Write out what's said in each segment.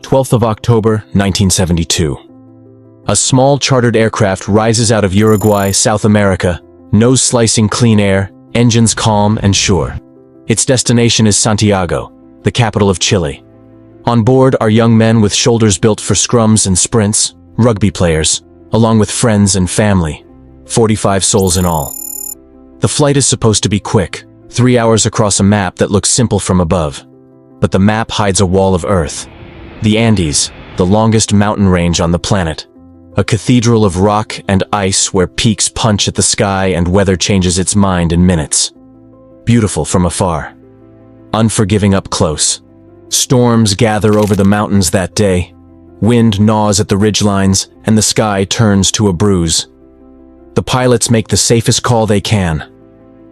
12th of October, 1972. A small chartered aircraft rises out of Uruguay, South America, nose slicing clean air, engines calm and sure. Its destination is Santiago, the capital of Chile. On board are young men with shoulders built for scrums and sprints, rugby players, along with friends and family, 45 souls in all. The flight is supposed to be quick, 3 hours across a map that looks simple from above. But the map hides a wall of earth. The Andes, the longest mountain range on the planet. A cathedral of rock and ice where peaks punch at the sky and weather changes its mind in minutes. Beautiful from afar. Unforgiving up close. Storms gather over the mountains that day. Wind gnaws at the ridgelines, and the sky turns to a bruise. The pilots make the safest call they can.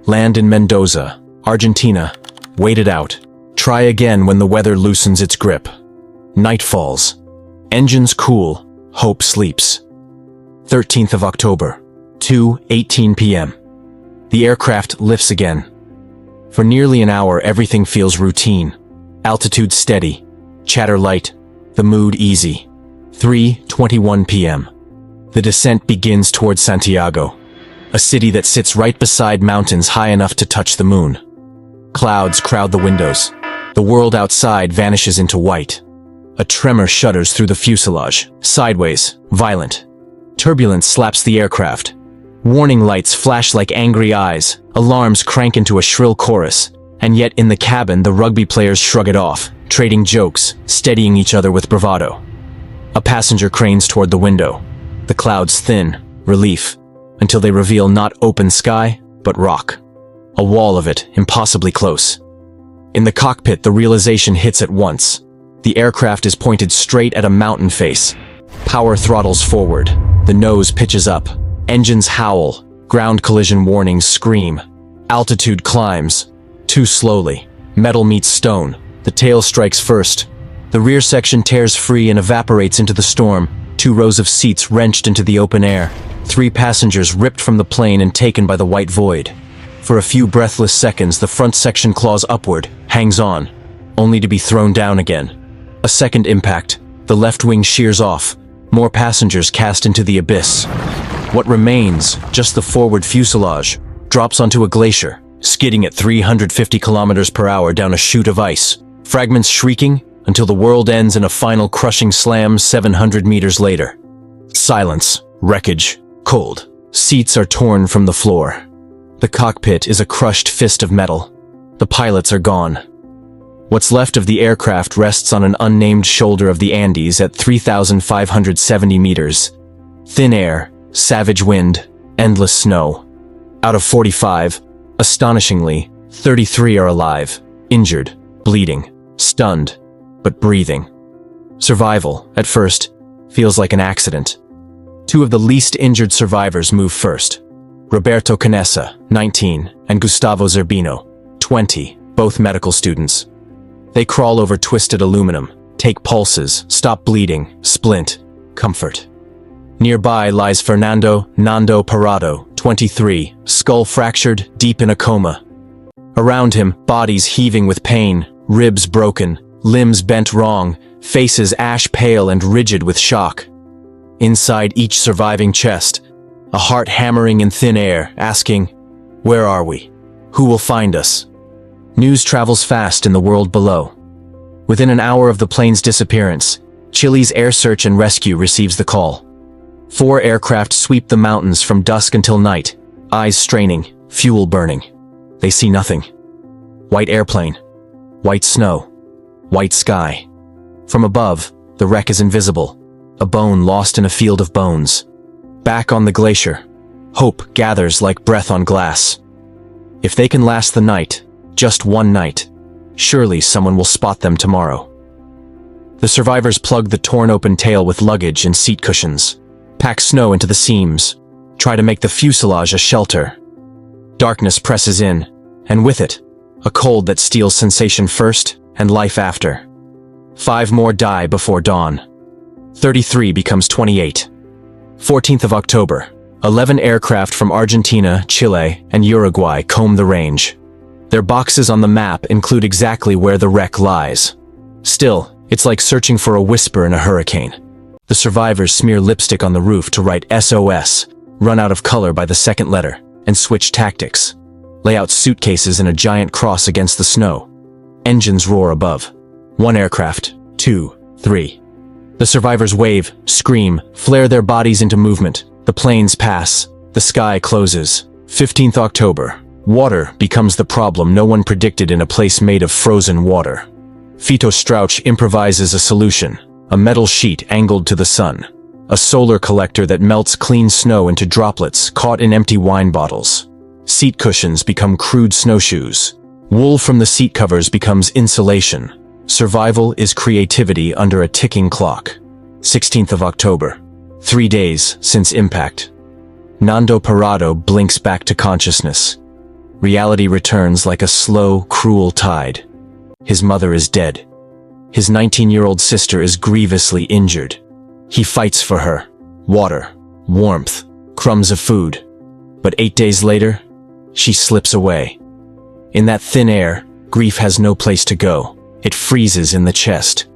Land in Mendoza, Argentina. Wait it out. Try again when the weather loosens its grip. Night falls. Engines cool. Hope sleeps. 13th of October, 2:18 p.m. The aircraft lifts again. For nearly an hour, everything feels routine. Altitude steady. Chatter light. The mood easy. 3:21 p.m. The descent begins towards Santiago, a city that sits right beside mountains high enough to touch the moon. Clouds crowd the windows. The world outside vanishes into white. A tremor shudders through the fuselage, sideways, violent. Turbulence slaps the aircraft. Warning lights flash like angry eyes, alarms crank into a shrill chorus, and yet in the cabin the rugby players shrug it off, trading jokes, steadying each other with bravado. A passenger cranes toward the window. The clouds thin, relief, until they reveal not open sky, but rock. A wall of it, impossibly close. In the cockpit, the realization hits at once. The aircraft is pointed straight at a mountain face. Power throttles forward. The nose pitches up. Engines howl. Ground collision warnings scream. Altitude climbs. Too slowly. Metal meets stone. The tail strikes first. The rear section tears free and evaporates into the storm. 2 rows of seats wrenched into the open air. 3 passengers ripped from the plane and taken by the white void. For a few breathless seconds, the front section claws upward, hangs on, only to be thrown down again. A second impact. The left wing shears off. More passengers cast into the abyss. What remains, just the forward fuselage, drops onto a glacier, skidding at 350 kilometers per hour down a chute of ice, fragments shrieking until the world ends in a final crushing slam 700 meters later. Silence, wreckage, cold. Seats are torn from the floor. The cockpit is a crushed fist of metal. The pilots are gone. What's left of the aircraft rests on an unnamed shoulder of the Andes at 3,570 meters. Thin air, savage wind, endless snow. Out of 45, astonishingly, 33 are alive, injured, bleeding, stunned, but breathing. Survival, at first, feels like an accident. 2 of the least injured survivors move first. Roberto Canessa, 19, and Gustavo Zerbino, 20, both medical students. They crawl over twisted aluminum, take pulses, stop bleeding, splint, comfort. Nearby lies Fernando Nando Parado, 23, skull fractured, deep in a coma. Around him, bodies heaving with pain, ribs broken, limbs bent wrong, faces ash pale and rigid with shock. Inside each surviving chest, a heart hammering in thin air, asking, "Where are we? Who will find us?" News travels fast in the world below. Within an hour of the plane's disappearance, Chile's Air Search and Rescue receives the call. 4 aircraft sweep the mountains from dusk until night, eyes straining, fuel burning. They see nothing. White airplane, white snow, white sky. From above, the wreck is invisible, a bone lost in a field of bones. Back on the glacier, hope gathers like breath on glass. If they can last the night, just one night, surely someone will spot them tomorrow. The survivors plug the torn open tail with luggage and seat cushions, pack snow into the seams, try to make the fuselage a shelter. Darkness presses in, and with it, a cold that steals sensation first and life after. 5 more die before dawn. 33 becomes 28. 14th of October, 11 aircraft from Argentina, Chile, and Uruguay comb the range. Their boxes on the map include exactly where the wreck lies. Still, It's like searching for a whisper in a hurricane. The survivors smear lipstick on the roof to write SOS, run out of color by the second letter, and switch tactics. Lay out suitcases in a giant cross against the snow. Engines roar above. 1 aircraft, 2, 3. The survivors wave, scream, flare their bodies into movement. The planes pass. The sky closes. 15th October. Water becomes the problem no one predicted in a place made of frozen water. Fito Strauch improvises a solution. A metal sheet angled to the sun. A solar collector that melts clean snow into droplets caught in empty wine bottles. Seat cushions become crude snowshoes. Wool from the seat covers becomes insulation. Survival is creativity under a ticking clock. 16th of October. 3 days since impact. Nando Parado blinks back to consciousness. Reality returns like a slow, cruel tide. His mother is dead. His 19-year-old sister is grievously injured. He fights for her. Water, warmth, crumbs of food. But 8 days later, she slips away. In that thin air, grief has no place to go. It freezes in the chest.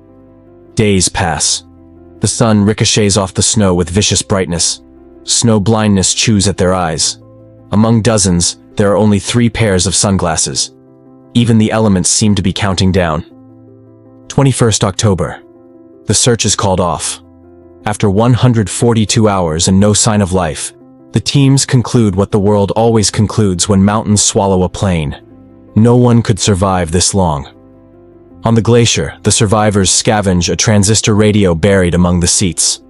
Days pass. The sun ricochets off the snow with vicious brightness. Snow blindness chews at their eyes. Among dozens, there are only 3 pairs of sunglasses. Even the elements seem to be counting down. 21st October. The search is called off. After 142 hours and no sign of life, the teams conclude what the world always concludes when mountains swallow a plane. No one could survive this long. On the glacier, the survivors scavenge a transistor radio buried among the seats.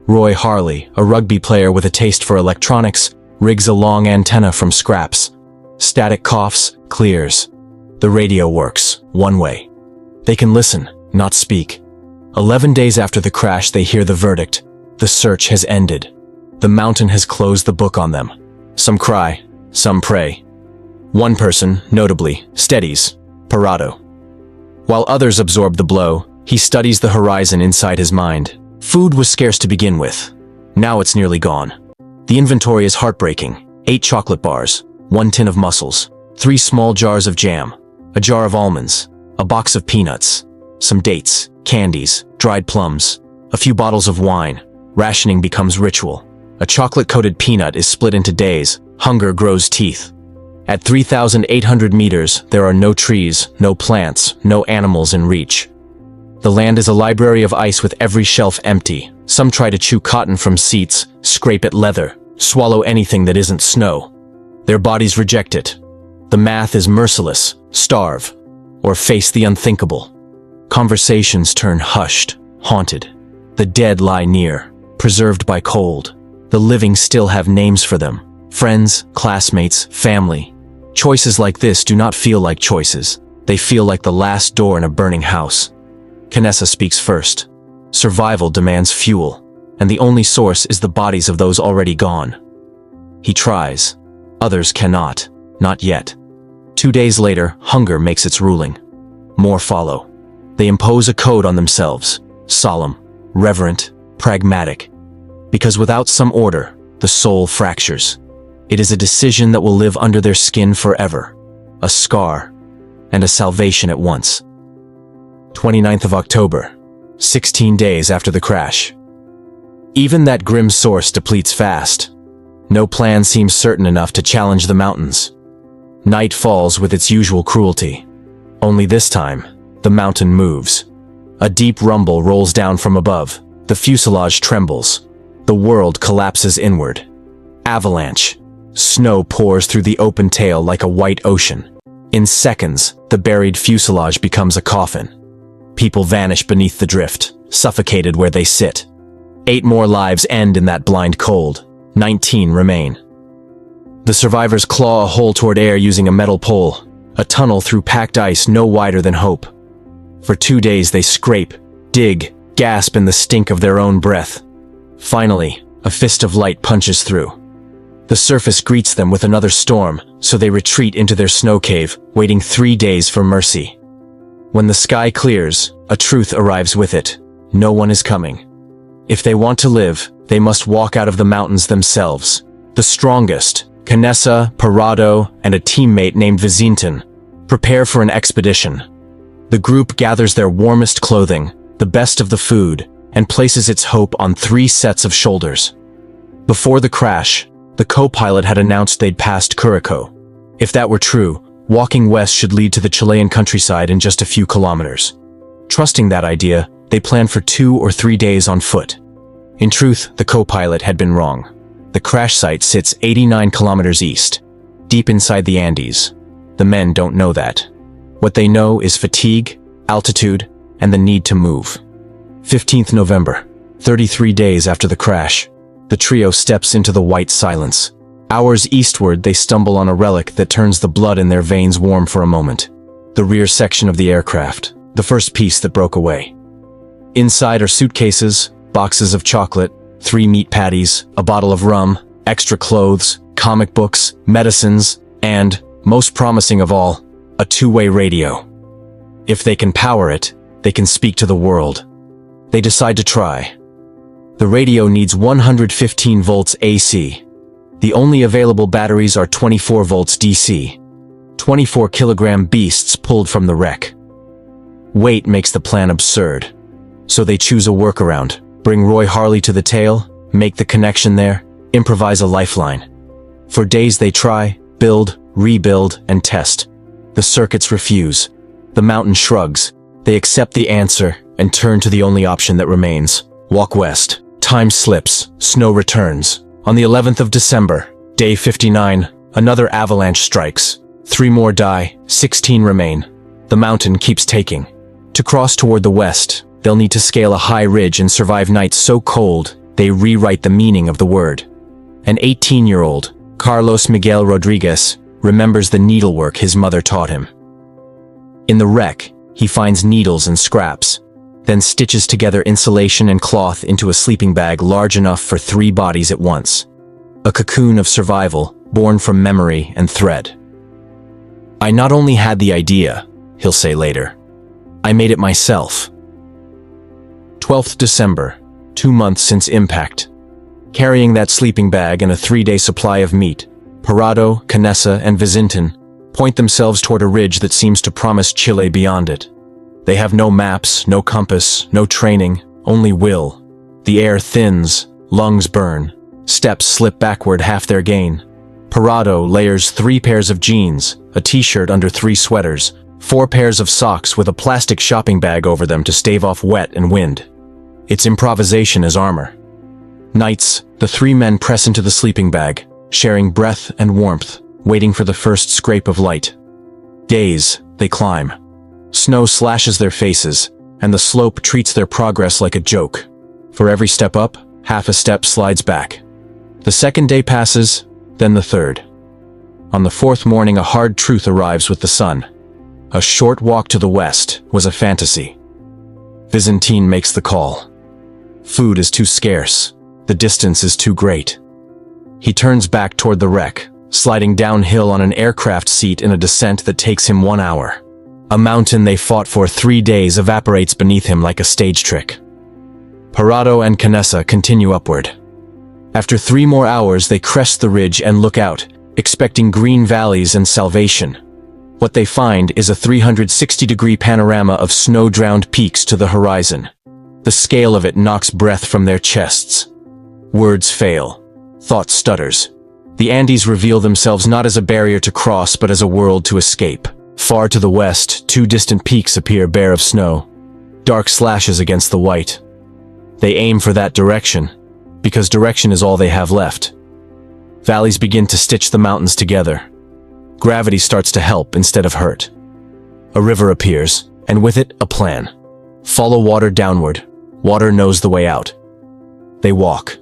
Roy Harley, a rugby player with a taste for electronics, rigs a long antenna from scraps. Static coughs, clears. The radio works, one way. They can listen, not speak. 11 days after the crash, they hear the verdict. The search has ended. The mountain has closed the book on them. Some cry, some pray. One person, notably, steadies, Parado. While others absorb the blow, he studies the horizon inside his mind. Food was scarce to begin with. Now it's nearly gone. The inventory is heartbreaking. 8 chocolate bars, 1 tin of mussels, 3 small jars of jam, a jar of almonds, a box of peanuts, some dates, candies, dried plums, a few bottles of wine. Rationing becomes ritual. A chocolate-coated peanut is split into days. Hunger grows teeth. At 3,800 meters, there are no trees, no plants, no animals in reach. The land is a library of ice with every shelf empty. Some try to chew cotton from seats, scrape at leather, swallow anything that isn't snow. Their bodies reject it. The math is merciless: starve, or face the unthinkable. Conversations turn hushed, haunted. The dead lie near, preserved by cold. The living still have names for them: friends, classmates, family. Choices like this do not feel like choices. They feel like the last door in a burning house. Canessa speaks first. Survival demands fuel, and the only source is the bodies of those already gone. He tries. Others cannot. Not yet. 2 days later, hunger makes its ruling. More follow. They impose a code on themselves. Solemn, reverent, pragmatic. Because without some order, the soul fractures. It is a decision that will live under their skin forever. A scar, and a salvation at once. 29th of October, 16 days after the crash. Even that grim source depletes fast. No plan seems certain enough to challenge the mountains. Night falls with its usual cruelty. Only this time, the mountain moves. A deep rumble rolls down from above. The fuselage trembles. The world collapses inward. Avalanche. Snow pours through the open tail like a white ocean. In seconds, the buried fuselage becomes a coffin. People vanish beneath the drift, suffocated where they sit. 8 more lives end in that blind cold. 19 remain. The survivors claw a hole toward air using a metal pole, a tunnel through packed ice no wider than hope. For 2 days they scrape, dig, gasp in the stink of their own breath. Finally, a fist of light punches through. The surface greets them with another storm, so they retreat into their snow cave, waiting 3 days for mercy. When the sky clears, a truth arrives with it. No one is coming. If they want to live, they must walk out of the mountains themselves. The strongest, Canessa, Parado, and a teammate named Vizintin, prepare for an expedition. The group gathers their warmest clothing, the the best of the food, and places its hope on 3 sets of shoulders. Before the crash, the co-pilot had announced they'd passed Curacao. If that were true, walking west should lead to the Chilean countryside in just a few kilometers. Trusting that idea, they planned for 2 or 3 days on foot. In truth, the co-pilot had been wrong. The crash site sits 89 kilometers east, deep inside the Andes. The men don't know that. What they know is fatigue, altitude, and the need to move. 15th November, 33 days after the crash, the trio steps into the white silence. Hours eastward, they stumble on a relic that turns the blood in their veins warm for a moment. The rear section of the aircraft, the first piece that broke away. Inside are suitcases, boxes of chocolate, 3 meat patties, a bottle of rum, extra clothes, comic books, medicines, and, most promising of all, a 2-way radio. If they can power it, they can speak to the world. They decide to try. The radio needs 115 volts AC. The only available batteries are 24 volts DC. 24-kilogram beasts pulled from the wreck. Weight makes the plan absurd. So they choose a workaround. Bring Roy Harley to the tail, make the connection there, improvise a lifeline. For days they try, build, rebuild, and test. The circuits refuse. The mountain shrugs. They accept the answer and turn to the only option that remains. Walk west. Time slips. Snow returns. On the 11th of December, day 59, another avalanche strikes. 3 more die, 16 remain. The mountain keeps taking. To cross toward the west, they'll need to scale a high ridge and survive nights so cold, they rewrite the meaning of the word. An 18-year-old, Carlos Miguel Rodriguez, remembers the needlework his mother taught him. In the wreck, he finds needles and scraps, then stitches together insulation and cloth into a sleeping bag large enough for 3 bodies at once. A cocoon of survival, born from memory and thread. I not only had the idea, he'll say later, I made it myself. 12th December, 2 months since impact. Carrying that sleeping bag and a 3-day supply of meat, Parado, Canessa, and Vizintin point themselves toward a ridge that seems to promise Chile beyond it. They have no maps, no compass, no training, only will. The air thins, lungs burn, steps slip backward half their gain. Parado layers 3 pairs of jeans, a t-shirt under 3 sweaters, 4 pairs of socks with a plastic shopping bag over them to stave off wet and wind. It's improvisation as armor. Nights, the 3 men press into the sleeping bag, sharing breath and warmth, waiting for the first scrape of light. Days, they climb. Snow slashes their faces, and the slope treats their progress like a joke. For every step up, half a step slides back. The 2nd day passes, then the 3rd. On the 4th morning, a hard truth arrives with the sun. A short walk to the west was a fantasy. Vizintin makes the call. Food is too scarce. The distance is too great. He turns back toward the wreck, sliding downhill on an aircraft seat in a descent that takes him 1 hour. A mountain they fought for 3 days evaporates beneath him like a stage trick. Parado and Canessa continue upward. After 3 more hours, they crest the ridge and look out, expecting green valleys and salvation. What they find is a 360-degree panorama of snow-drowned peaks to the horizon. The scale of it knocks breath from their chests. Words fail. Thought stutters. The Andes reveal themselves not as a barrier to cross, but as a world to escape. Far to the west, 2 distant peaks appear bare of snow. Dark slashes against the white. They aim for that direction, because direction is all they have left. Valleys begin to stitch the mountains together. Gravity starts to help instead of hurt. A river appears, and with it, a plan. Follow water downward. Water knows the way out. They walk.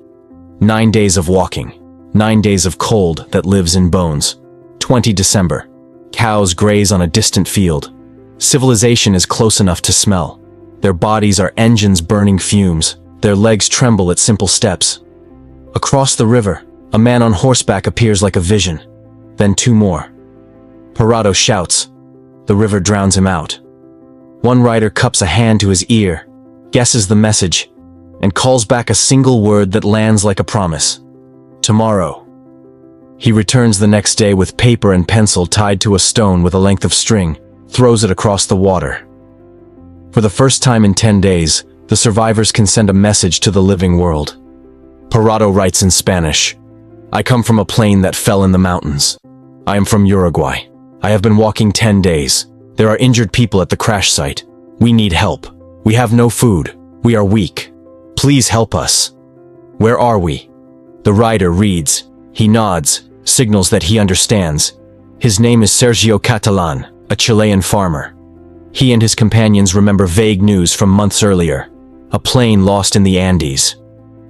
9 days of walking. 9 days of cold that lives in bones. 20 December. Cows graze on a distant field. Civilization is close enough to smell. Their bodies are engines burning fumes. Their legs tremble at simple steps. Across the river, a man on horseback appears like a vision. Then 2 more. Parado shouts. The river drowns him out. One rider cups a hand to his ear, guesses the message, and calls back a single word that lands like a promise. Tomorrow. He returns the next day with paper and pencil tied to a stone with a length of string, throws it across the water. For the first time in 10 days, The survivors can send a message to the living world. Parado writes in Spanish, "I come from a plane that fell in the mountains. I am from Uruguay. I have been walking 10 days. There are injured people at the crash site. We need help. We have no food. We are weak. Please help us. Where are we?" The rider reads. He nods, signals that he understands. His name is Sergio Catalan, a Chilean farmer. He and his companions remember vague news from months earlier. A plane lost in the Andes.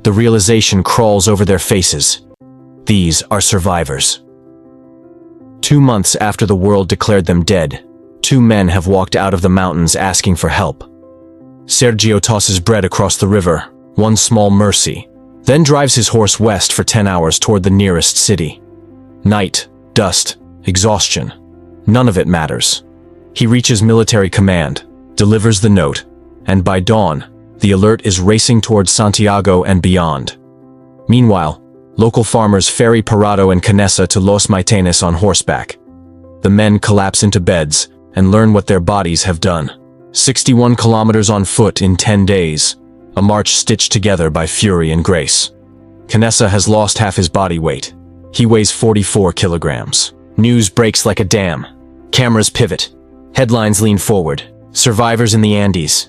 The realization crawls over their faces. These are survivors. 2 months after the world declared them dead, 2 men have walked out of the mountains asking for help. Sergio tosses bread across the river, one small mercy, then drives his horse west for 10 hours toward the nearest city. Night, dust, exhaustion. None of it matters. He reaches military command, delivers the note, and by dawn, the alert is racing towards Santiago and beyond. Meanwhile, local farmers ferry Parado and Canessa to Los Maitenes on horseback. The men collapse into beds and learn what their bodies have done. 61 kilometers on foot in 10 days, a march stitched together by fury and grace. Canessa has lost half his body weight. He weighs 44 kilograms. News breaks like a dam. Cameras pivot. Headlines lean forward. Survivors in the Andes.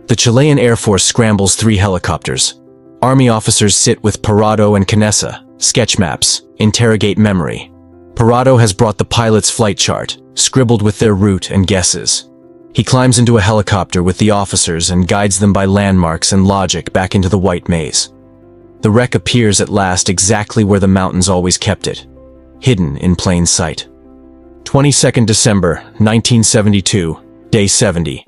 The Chilean Air Force scrambles 3 helicopters. Army officers sit with Parado and Canessa, sketch maps, interrogate memory. Parado has brought the pilot's flight chart, scribbled with their route and guesses. He climbs into a helicopter with the officers and guides them by landmarks and logic back into the white maze. The wreck appears at last exactly where the mountains always kept it, hidden in plain sight. 22nd December, 1972, day 70.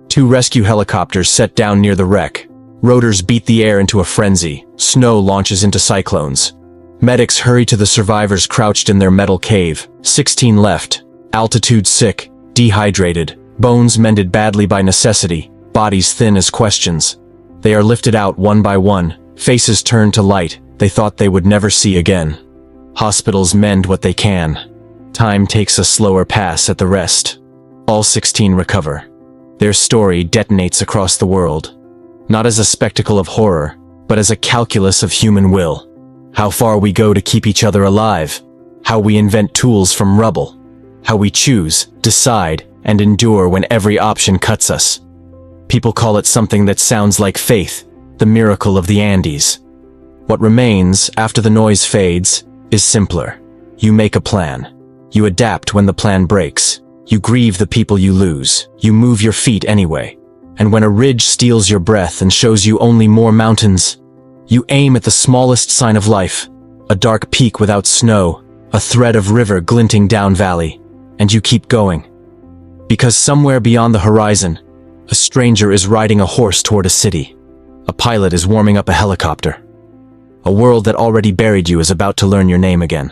2 rescue helicopters set down near the wreck. Rotors beat the air into a frenzy. Snow launches into cyclones. Medics hurry to the survivors crouched in their metal cave. 16 left. Altitude sick, dehydrated, bones mended badly by necessity, bodies thin as questions. They are lifted out one by one, faces turned to light they thought they would never see again. Hospitals mend what they can. Time takes a slower pass at the rest. All 16 recover. Their story detonates across the world, not as a spectacle of horror, but as a calculus of human will. How far we go to keep each other alive, how we invent tools from rubble, how we choose, decide, and endure when every option cuts us. People call it something that sounds like faith, the miracle of the Andes. What remains, after the noise fades, is simpler. You make a plan. You adapt when the plan breaks. You grieve the people you lose. You move your feet anyway. And when a ridge steals your breath and shows you only more mountains, you aim at the smallest sign of life, a dark peak without snow, a thread of river glinting down valley, and you keep going. Because somewhere beyond the horizon, a stranger is riding a horse toward a city. A pilot is warming up a helicopter. A world that already buried you is about to learn your name again.